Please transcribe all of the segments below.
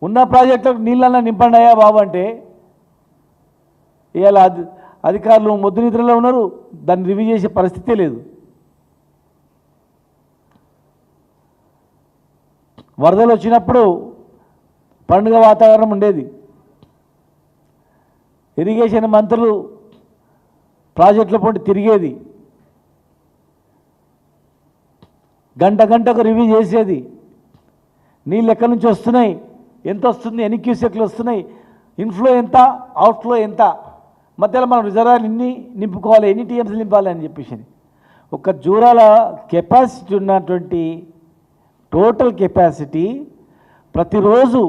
ఉన్న ప్రాజెక్టులకు నీళ్ళన్నా నింపండియా బాబు అంటే ఇవాళ అధికారులు మొద్దు నిద్రలో ఉన్నారు, దాన్ని రివ్యూ చేసే పరిస్థితే లేదు. వరదలు వచ్చినప్పుడు పండుగ వాతావరణం ఉండేది. ఇరిగేషన్ మంత్రులు ప్రాజెక్టుల పొంటి తిరిగేది, గంటకు రివ్యూ చేసేది. నీళ్ళు ఎక్కడి నుంచి వస్తున్నాయి, ఎంత వస్తుంది, ఎన్ని క్యూసెక్లు వస్తున్నాయి, ఇన్ఫ్లో ఎంత, అవుట్ఫ్లో ఎంత, మధ్యలో మనం రిజర్వాయర్లు ఎన్ని నింపుకోవాలి, ఎన్ని టీఎంసీలు నింపాలి అని చెప్పేసి. ఒక జూరాల కెపాసిటీ ఉన్నటువంటి టోటల్ కెపాసిటీ ప్రతిరోజు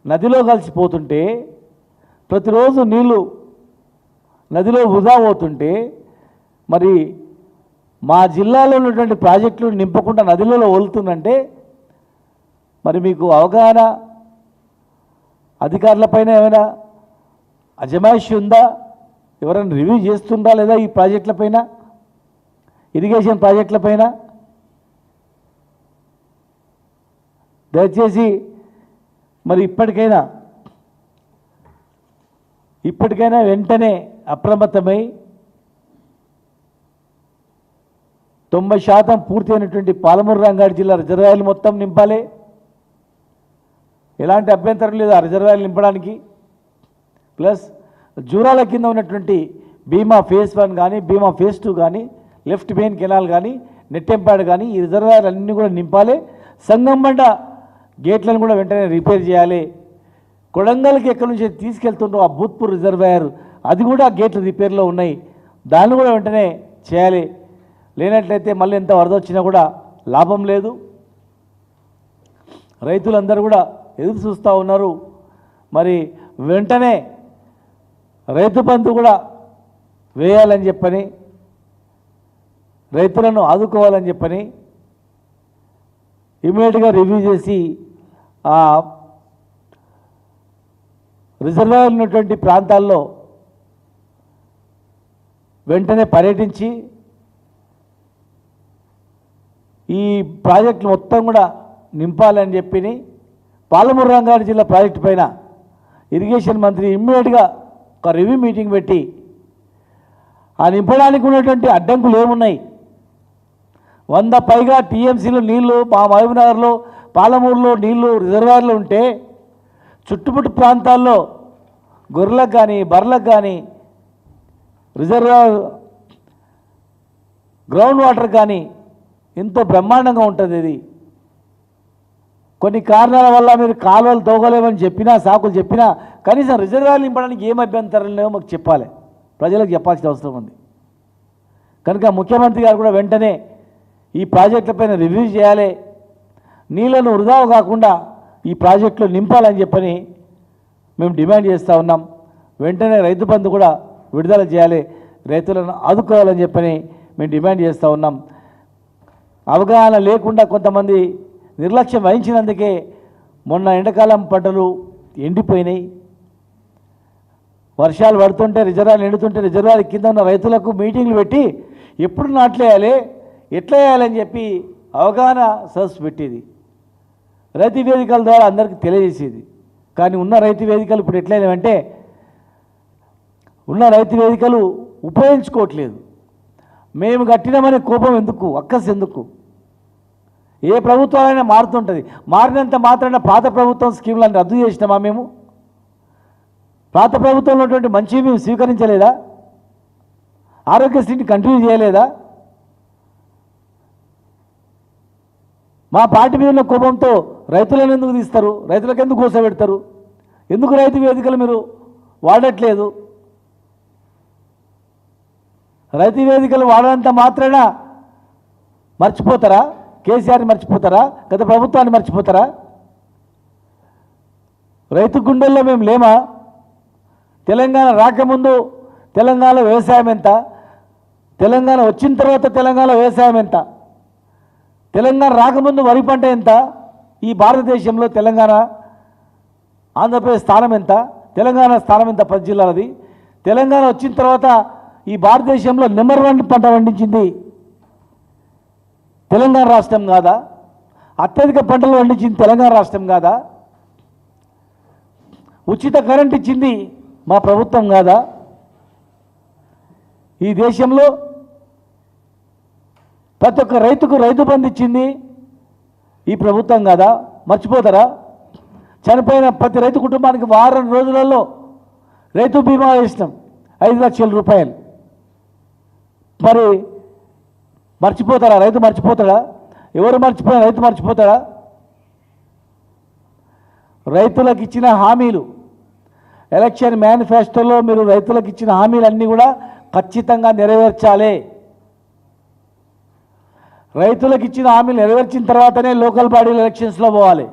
నదిలో కలిసిపోతుంటే, ప్రతిరోజు నీళ్ళు నదిలో వృధా అవుతుంటే, మరి మా జిల్లాలో ఉన్నటువంటి ప్రాజెక్టులు నింపకుండా నదిలో వదులుతుందంటే మరి మీకు అవగాహన అధికారులపైన ఏమైనా అజమాయిషి ఉందా? ఎవరైనా రివ్యూ చేస్తుందా లేదా ఈ ప్రాజెక్టులపైన, ఇరిగేషన్ ప్రాజెక్టులపైన? దయచేసి మరి ఇప్పటికైనా వెంటనే అప్రమత్తమై 90% పూర్తయినటువంటి పాలమూరు రంగారెడ్డి జిల్లా రిజర్వాయర్లు మొత్తం నింపాలి. ఎలాంటి అభ్యంతరం లేదు ఆ రిజర్వాయర్లు నింపడానికి. ప్లస్ జూరాల కింద ఉన్నటువంటి భీమా ఫేజ్ 1 కానీ, భీమా ఫేజ్ 2 కానీ, లెఫ్ట్ మెయిన్ కెనాల్ కానీ, నెట్టెంపాడు కానీ ఈ రిజర్వాయర్లు అన్నీ కూడా నింపాలి. సంగంబండ గేట్లను కూడా వెంటనే రిపేర్ చేయాలి. కొడంగల్కి ఎక్కడి నుంచి తీసుకెళ్తుండో ఆ భూత్పూర్ రిజర్వాయర్ అది కూడా గేట్లు రిపేర్లో ఉన్నాయి, దాన్ని కూడా వెంటనే చేయాలి. లేనట్లయితే మళ్ళీ ఎంత వరద వచ్చినా కూడా లాభం లేదు. రైతులందరూ కూడా ఎదురు చూస్తూ ఉన్నారు. మరి వెంటనే రైతు బంధు కూడా వేయాలని చెప్పని, రైతులను ఆదుకోవాలని చెప్పని ఇమీడియట్గా రివ్యూ చేసి ఆ రిజర్వాయర్ ఉన్నటువంటి ప్రాంతాల్లో వెంటనే పర్యటించి ఈ ప్రాజెక్టులు మొత్తం కూడా నింపాలని చెప్పి పాలమూరు రంగారెడ్డి జిల్లా ప్రాజెక్టు పైన ఇరిగేషన్ మంత్రి ఇమ్మీడియట్గా ఒక రివ్యూ మీటింగ్ పెట్టి ఆ నింపడానికి ఉన్నటువంటి అడ్డంకులు ఏమున్నాయి, 100 పైగా టీఎంసీలు నీళ్లు మా మహబూబ్నగర్లో పాలమూరులో నీళ్లు రిజర్వాయర్లు ఉంటే చుట్టుముట్టు ప్రాంతాల్లో గొర్రెలకు కానీ బర్రెలకు కానీ రిజర్వాయర్ గ్రౌండ్ వాటర్ కానీ ఎంతో బ్రహ్మాండంగా ఉంటుంది. ఇది కొన్ని కారణాల వల్ల మీరు కాలువలు తోగలేమని చెప్పినా, సాకులు చెప్పినా కనీసం రిజర్వాయర్లు నింపడానికి ఏం అభ్యంతరం లేవో మాకు చెప్పాలి, ప్రజలకు చెప్పాల్సిన అవసరం ఉంది. కనుక ముఖ్యమంత్రి గారు కూడా వెంటనే ఈ ప్రాజెక్టులపైన రివ్యూ చేయాలి, నీళ్లను వృధా కాకుండా ఈ ప్రాజెక్టులు నింపాలని చెప్పని మేము డిమాండ్ చేస్తూ ఉన్నాం. వెంటనే రైతు బంధు కూడా విడుదల చేయాలి, రైతులను ఆదుకోవాలని చెప్పని మేము డిమాండ్ చేస్తూ ఉన్నాం. అవగాహన లేకుండా కొంతమంది నిర్లక్ష్యం వహించినందుకే మొన్న ఎండాకాలం పంటలు ఎండిపోయినాయి. వర్షాలు పడుతుంటే రిజర్వాయర్లు ఎండుతుంటే రిజర్వాయర్ కింద ఉన్న రైతులకు మీటింగ్లు పెట్టి ఎప్పుడు నాట్లేయాలి, ఎట్లా వేయాలని చెప్పి అవగాహన సదస్సు పెట్టేది, రైతు వేదికల ద్వారా అందరికీ తెలియజేసేది. కానీ ఉన్న రైతు వేదికలు ఇప్పుడు ఎట్లయినాయంటే ఉన్న రైతు వేదికలు ఉపయోగించుకోవట్లేదు. మేము కట్టినామనే కోపం ఎందుకు, అక్కస్ ఎందుకు? ఏ ప్రభుత్వాలైనా మారుతుంటుంది, మారినంత మాత్రాన పాత ప్రభుత్వం స్కీములను రద్దు చేసినామా? మేము పాత ప్రభుత్వంలో ఉన్నటువంటి మంచి మేము స్వీకరించలేదా? ఆరోగ్యశ్రీని కంటిన్యూ చేయలేదా? మా పార్టీ మీద ఉన్న కోపంతో రైతులను ఎందుకు తీస్తారు, రైతులకు ఎందుకు కూర్చోబెడతారు, ఎందుకు రైతు వేదికలు మీరు వాడట్లేదు? రైతు వేదికలు వాడనంత మాత్రాన మర్చిపోతారా? కేసీఆర్ని మర్చిపోతారా? గత ప్రభుత్వాన్ని మర్చిపోతారా? రైతు గుండెల్లో మేము లేమా? తెలంగాణ రాకముందు తెలంగాణలో వ్యవసాయం ఎంత, తెలంగాణ వచ్చిన తర్వాత తెలంగాణలో వ్యవసాయం ఎంత, తెలంగాణ రాకముందు వరి పంట ఎంత, ఈ భారతదేశంలో తెలంగాణ ఆంధ్రప్రదేశ్ స్థానం ఎంత, తెలంగాణ స్థానం ఎంత 10 జిల్లాలది, తెలంగాణ వచ్చిన తర్వాత ఈ భారతదేశంలో నెంబర్ 1 పంట పండించింది తెలంగాణ రాష్ట్రం కాదా? అత్యధిక పంటలు పండించింది తెలంగాణ రాష్ట్రం కాదా? ఉచిత కరెంట్ ఇచ్చింది మా ప్రభుత్వం కాదా? ఈ దేశంలో ప్రతి ఒక్క రైతుకు రైతు బంధు ఇచ్చింది ఈ ప్రభుత్వం కాదా? మర్చిపోతారా? చనిపోయిన ప్రతి రైతు కుటుంబానికి వారం రోజులలో రైతు బీమా వేసినాం 5 లక్షల రూపాయలు. మరి మర్చిపోతారా? రైతు మర్చిపోతాడా? ఎవరు మర్చిపోయినా రైతు మర్చిపోతాడా? రైతులకు ఇచ్చిన హామీలు, ఎలక్షన్ మేనిఫెస్టోలో మీరు రైతులకు ఇచ్చిన హామీలన్నీ కూడా ఖచ్చితంగా నెరవేర్చాలి. రైతులకు ఇచ్చిన హామీలు నెరవేర్చిన తర్వాతనే లోకల్ బాడీల ఎలక్షన్స్లో పోవాలి.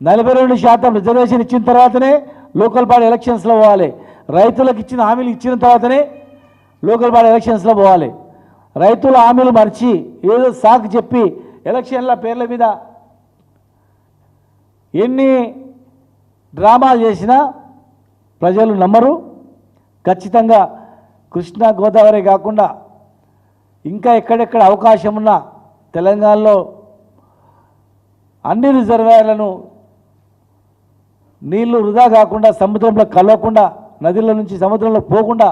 42% రిజర్వేషన్ ఇచ్చిన తర్వాతనే లోకల్ బాడీ ఎలక్షన్స్లో పోవాలి. రైతులకు ఇచ్చిన హామీలు ఇచ్చిన తర్వాతనే లోకల్ బాడీ ఎలక్షన్స్లో పోవాలి. రైతుల హామీలు మర్చి ఏదో సాకు చెప్పి ఎలక్షన్ల పేర్ల మీద ఎన్ని డ్రామాలు చేసినా ప్రజలు నమ్మరు. ఖచ్చితంగా కృష్ణా గోదావరి కాకుండా ఇంకా ఎక్కడెక్కడ అవకాశం ఉన్నా తెలంగాణలో అన్ని రిజర్వాయర్లను నీళ్లు వృధా కాకుండా, సముద్రంలో కలవకుండా, నదుల నుంచి సముద్రంలో పోకుండా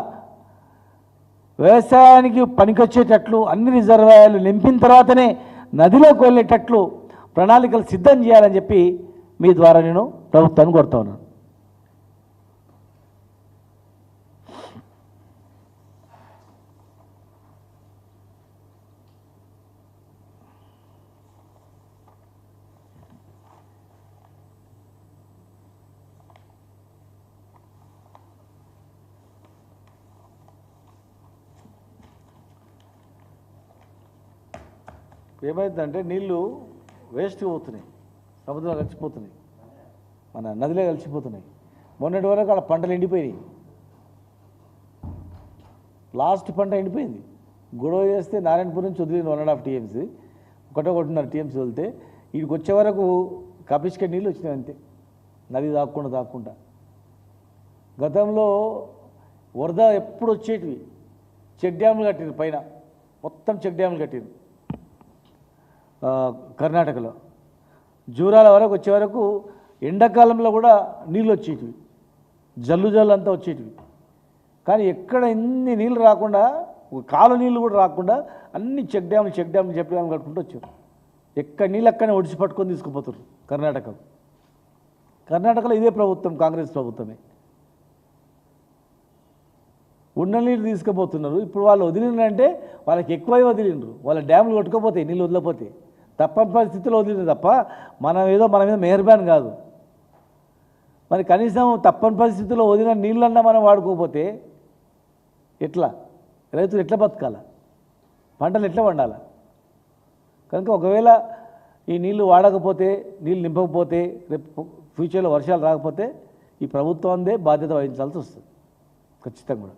వ్యవసాయానికి పనికొచ్చేటట్లు అన్ని రిజర్వాయర్లు నింపిన తర్వాతనే నదిలోకి వెళ్ళేటట్లు ప్రణాళికలు సిద్ధం చేయాలని చెప్పి మీ ద్వారా నేను ప్రభుత్వాన్ని కోరుతా ఉన్నాను. ఏమైందంటే నీళ్ళు వేస్ట్గా పోతున్నాయి, సముద్రంలో కలిసిపోతున్నాయి, మన నదిలో కలిసిపోతున్నాయి. మొన్నటి వరకు అక్కడ పంటలు ఎండిపోయినాయి. లాస్ట్ పంట ఎండిపోయింది. గొడవ చేస్తే నారాయణపూర్ నుంచి వదిలిన 1.5 TMC, 1.5 TMC వదిలితే వీడికి వచ్చే వరకు కపిష్క నీళ్ళు వచ్చినాయి అంతే, నది దాక్కుండా. గతంలో వరద ఎప్పుడు వచ్చేటివి చెక్ డ్యాములు కట్టిరు, పైన మొత్తం చెక్ డ్యాములు కట్టిరు. కర్ణాటకలో జూరాల వరకు వచ్చే వరకు ఎండాకాలంలో కూడా నీళ్ళు వచ్చేటివి, జల్లు అంతా వచ్చేటివి. కానీ ఎక్కడ ఎన్ని నీళ్ళు రాకుండా, కాలు నీళ్ళు కూడా రాకుండా అన్ని చెక్ డ్యాములు కట్టుకుంటూ వచ్చారు. ఎక్కడ నీళ్ళు అక్కడనే ఒడిసి పట్టుకొని తీసుకుపోతారు కర్ణాటకలో ఇదే ప్రభుత్వం, కాంగ్రెస్ ప్రభుత్వమే. ఉన్న నీళ్ళు తీసుకుపోతున్నారు. ఇప్పుడు వాళ్ళు వదిలినంటే వాళ్ళకి ఎక్కువై వదిలిండ్రు. వాళ్ళ డ్యాములు కొట్టుకోపోతాయి నీళ్ళు వదిలిపోతే, తప్పని పరిస్థితుల్లో వదిలింది తప్ప మన మీద మెహర్బాన్ కాదు. మరి కనీసం తప్పని పరిస్థితుల్లో వదిలిన నీళ్ళన్నా మనం వాడుకోకపోతే ఎట్లా? రైతులు ఎట్లా బతకాల? పంటలు ఎట్లా పండాల? కనుక ఒకవేళ ఈ నీళ్లు వాడకపోతే, నీళ్ళు నింపకపోతే, రేపు ఫ్యూచర్లో వర్షాలు రాకపోతే ఈ ప్రభుత్వందే బాధ్యత వహించాల్సి వస్తుంది ఖచ్చితంగా కూడా.